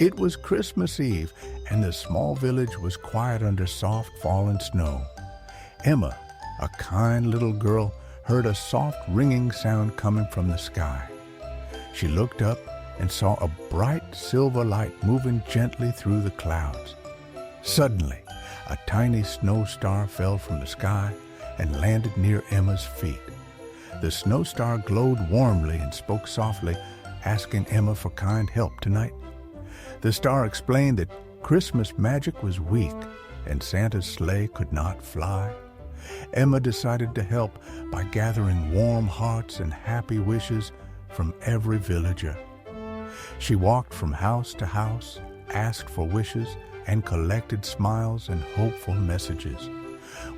It was Christmas Eve, and the small village was quiet under soft fallen snow. Emma, a kind little girl, heard a soft ringing sound coming from the sky. She looked up and saw a bright silver light moving gently through the clouds. Suddenly, a tiny snow star fell from the sky and landed near Emma's feet. The snow star glowed warmly and spoke softly, asking Emma for kind help tonight. The star explained that Christmas magic was weak and Santa's sleigh could not fly. Emma decided to help by gathering warm hearts and happy wishes from every villager. She walked from house to house, asked for wishes, and collected smiles and hopeful messages.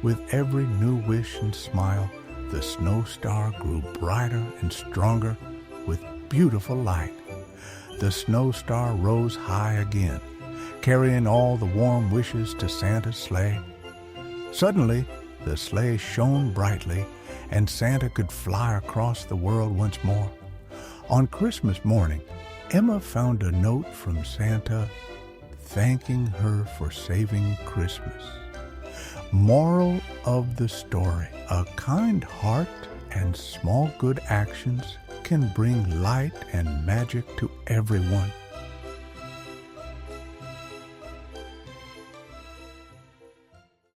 With every new wish and smile, the snow star grew brighter and stronger with beautiful light. The snow star rose high again, carrying all the warm wishes to Santa's sleigh. Suddenly, the sleigh shone brightly, and Santa could fly across the world once more. On Christmas morning, Emma found a note from Santa thanking her for saving Christmas. Moral of the story: a kind heart and small good actions can bring light and magic to everyone.